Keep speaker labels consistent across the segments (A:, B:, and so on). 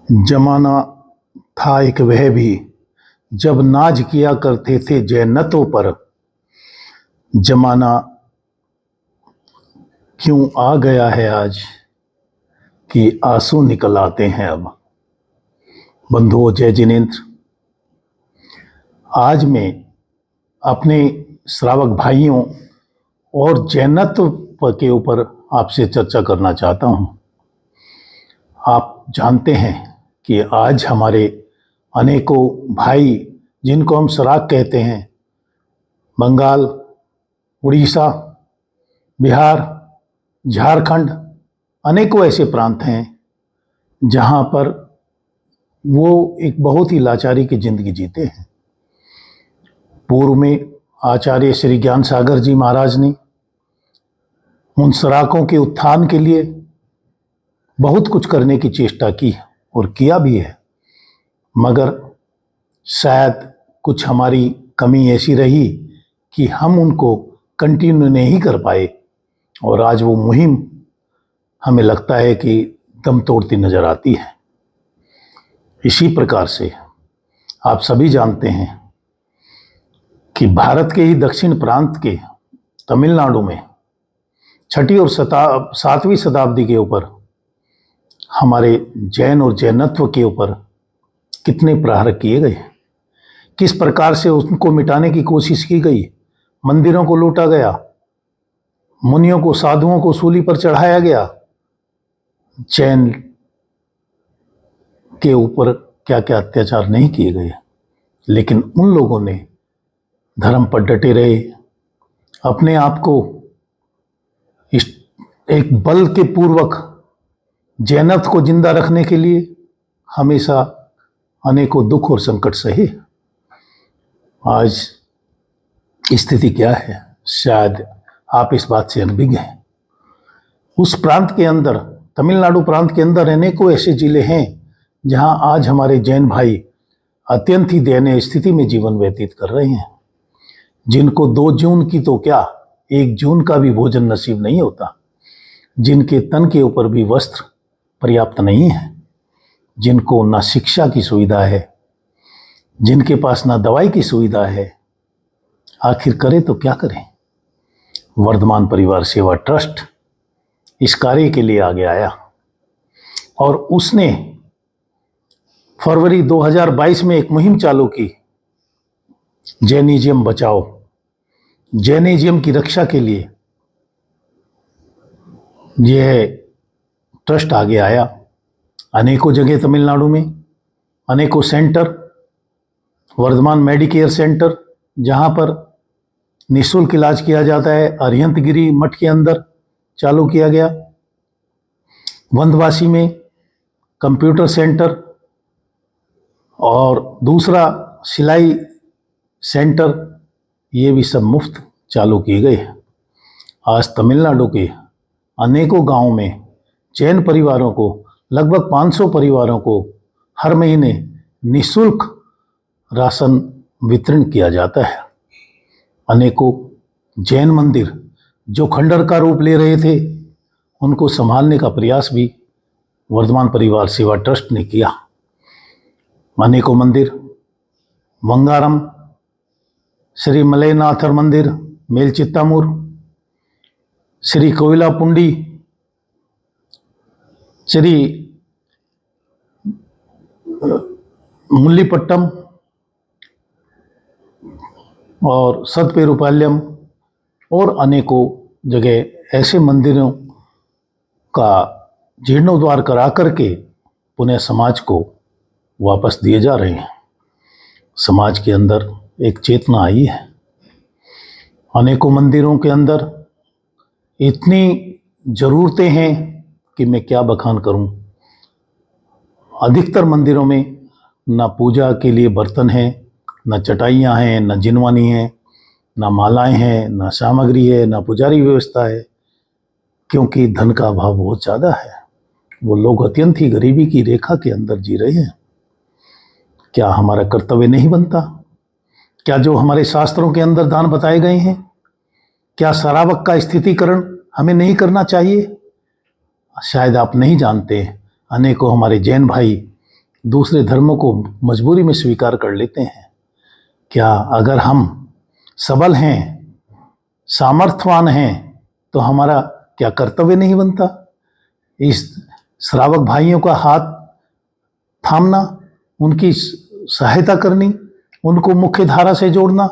A: जमाना था एक वह भी जब नाज किया करते थे जन्नतों पर। जमाना क्यों आ गया है आज कि आंसू निकल आते हैं अब। बंधुओं, जय जिनेन्द्र। आज मैं अपने श्रावक भाइयों और जैनत्व के ऊपर आपसे चर्चा करना चाहता हूं। आप जानते हैं कि आज हमारे अनेकों भाई, जिनको हम सराक कहते हैं, बंगाल, उड़ीसा, बिहार, झारखंड, अनेकों ऐसे प्रांत हैं जहां पर वो एक बहुत ही लाचारी की जिंदगी जीते हैं। पूर्व में आचार्य श्री ज्ञान सागर जी महाराज ने उन सराकों के उत्थान के लिए बहुत कुछ करने की चेष्टा की और किया भी है, मगर शायद कुछ हमारी कमी ऐसी रही कि हम उनको कंटिन्यू नहीं कर पाए और आज वो मुहिम हमें लगता है कि दम तोड़ती नजर आती है। इसी प्रकार से आप सभी जानते हैं कि भारत के ही दक्षिण प्रांत के तमिलनाडु में 6वीं और 7वीं शताब्दी के ऊपर हमारे जैन और जैनत्व के ऊपर कितने प्रहार किए गए, किस प्रकार से उनको मिटाने की कोशिश की गई। मंदिरों को लूटा गया, मुनियों को, साधुओं को सूली पर चढ़ाया गया। जैन के ऊपर क्या क्या अत्याचार नहीं किए गए, लेकिन उन लोगों ने धर्म पर डटे रहे। अपने आप को एक बल के पूर्वक जैनत्व को जिंदा रखने के लिए हमेशा अनेकों दुख और संकट सहे। आज स्थिति क्या है, शायद आप इस बात से अनभिज्ञ हैं। उस प्रांत के अंदर, तमिलनाडु प्रांत के अंदर अनेकों ऐसे जिले हैं जहां आज हमारे जैन भाई अत्यंत ही दयनीय स्थिति में जीवन व्यतीत कर रहे हैं, जिनको 2 जून की तो क्या, 1 जून का भी भोजन नसीब नहीं होता, जिनके तन के ऊपर भी वस्त्र पर्याप्त नहीं है, जिनको ना शिक्षा की सुविधा है, जिनके पास ना दवाई की सुविधा है। आखिर करें तो क्या करें। वर्धमान परिवार सेवा ट्रस्ट इस कार्य के लिए आगे आया और उसने फरवरी 2022 में एक मुहिम चालू की, जैनिज्म बचाओ। जैनिज्म की रक्षा के लिए यह ट्रस्ट आगे आया। अनेकों जगह तमिलनाडु में अनेकों सेंटर, वर्धमान मेडिकेयर सेंटर, जहां पर निःशुल्क इलाज किया जाता है, अरिहंतगिरी मठ के अंदर चालू किया गया। वंदवासी में कंप्यूटर सेंटर और दूसरा सिलाई सेंटर, ये भी सब मुफ्त चालू किए गए। आज तमिलनाडु के अनेकों गांवों में जैन परिवारों को, लगभग 500 परिवारों को हर महीने निःशुल्क राशन वितरण किया जाता है। अनेकों जैन मंदिर जो खंडर का रूप ले रहे थे, उनको संभालने का प्रयास भी वर्धमान परिवार सेवा ट्रस्ट ने किया। अनेकों मंदिर, वंगारम, श्री मलयनाथर मंदिर, मेलचित्तामुर, श्री कोविलापुंडी, श्री मुल्लीपट्टम और सतपेरुपाल्यम और अनेकों जगह ऐसे मंदिरों का जीर्णोद्धार करा करके पुनः समाज को वापस दिए जा रहे हैं। समाज के अंदर एक चेतना आई है। अनेकों मंदिरों के अंदर इतनी ज़रूरतें हैं कि मैं क्या बखान करूं। अधिकतर मंदिरों में ना पूजा के लिए बर्तन हैं, ना चटाइयाँ हैं, ना जिनवानी हैं, ना मालाएं हैं, ना सामग्री है, ना पुजारी व्यवस्था है, क्योंकि धन का अभाव बहुत ज़्यादा है। वो लोग अत्यंत ही गरीबी की रेखा के अंदर जी रहे हैं। क्या हमारा कर्तव्य नहीं बनता? क्या जो हमारे शास्त्रों के अंदर दान बताए गए हैं, क्या सरावक का स्थितिकरण हमें नहीं करना चाहिए? शायद आप नहीं जानते, अनेकों हमारे जैन भाई दूसरे धर्मों को मजबूरी में स्वीकार कर लेते हैं। क्या अगर हम सबल हैं, सामर्थ्यवान हैं, तो हमारा क्या कर्तव्य नहीं बनता इस श्रावक भाइयों का हाथ थामना, उनकी सहायता करनी, उनको मुख्य धारा से जोड़ना?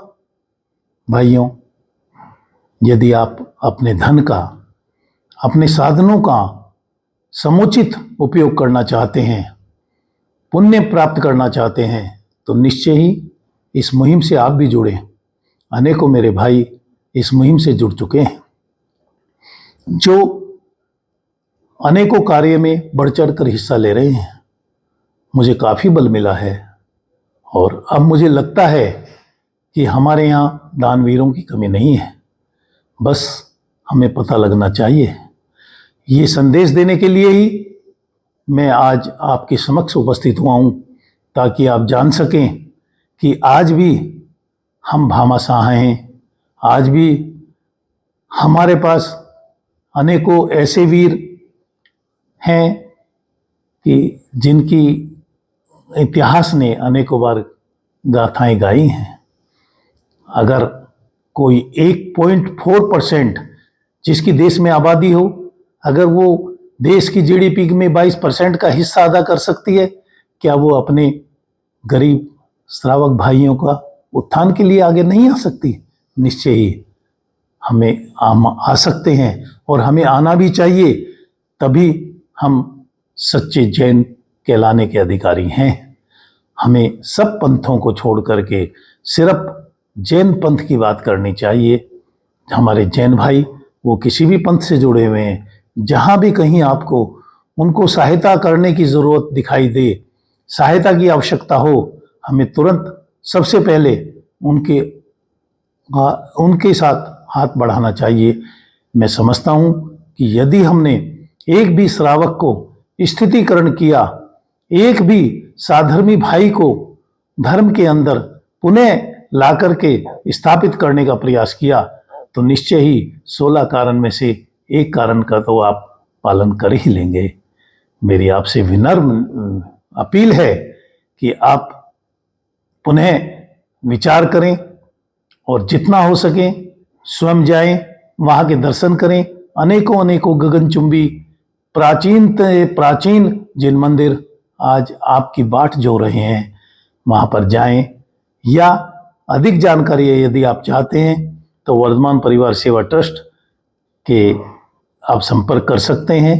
A: भाइयों, यदि आप अपने धन का, अपने साधनों का समुचित उपयोग करना चाहते हैं, पुण्य प्राप्त करना चाहते हैं, तो निश्चय ही इस मुहिम से आप भी जुड़ें। अनेकों मेरे भाई इस मुहिम से जुड़ चुके हैं, जो अनेकों कार्य में बढ़ चढ़ कर हिस्सा ले रहे हैं। मुझे काफ़ी बल मिला है और अब मुझे लगता है कि हमारे यहाँ दानवीरों की कमी नहीं है। बस हमें पता लगना चाहिए। ये संदेश देने के लिए ही मैं आज आपके समक्ष उपस्थित हुआ हूँ, ताकि आप जान सकें कि आज भी हम भामाशाह हैं। आज भी हमारे पास अनेकों ऐसे वीर हैं कि जिनकी इतिहास ने अनेकों बार गाथाएं गाई हैं। अगर कोई 1.4% जिसकी देश में आबादी हो, अगर वो देश की जीडीपी में 22% का हिस्सा अदा कर सकती है, क्या वो अपने गरीब श्रावक भाइयों का उत्थान के लिए आगे नहीं आ सकती? निश्चय ही हमें आ सकते हैं और हमें आना भी चाहिए। तभी हम सच्चे जैन कहलाने के अधिकारी हैं। हमें सब पंथों को छोड़ करके सिर्फ जैन पंथ की बात करनी चाहिए। हमारे जैन भाई वो किसी भी पंथ से जुड़े हुए हैं, जहाँ भी कहीं आपको उनको सहायता करने की ज़रूरत दिखाई दे, सहायता की आवश्यकता हो, हमें तुरंत सबसे पहले उनके साथ हाथ बढ़ाना चाहिए। मैं समझता हूँ कि यदि हमने एक भी श्रावक को स्थितीकरण किया, एक भी साधर्मी भाई को धर्म के अंदर पुनः ला करके स्थापित करने का प्रयास किया, तो निश्चय ही 16 कारण में से एक कारण का तो आप पालन कर ही लेंगे। मेरी आपसे विनम्र अपील है कि आप पुनः विचार करें और जितना हो सके स्वयं जाएं, वहाँ के दर्शन करें। अनेकों गगनचुंबी प्राचीन जिन मंदिर आज आपकी बाट जो रहे हैं, वहाँ पर जाएं। या अधिक जानकारी यदि आप चाहते हैं तो वर्धमान परिवार सेवा ट्रस्ट के आप संपर्क कर सकते हैं।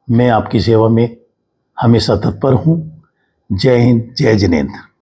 A: मैं आपकी सेवा में हमेशा तत्पर हूँ। जय हिंद, जय जिनेंद्र।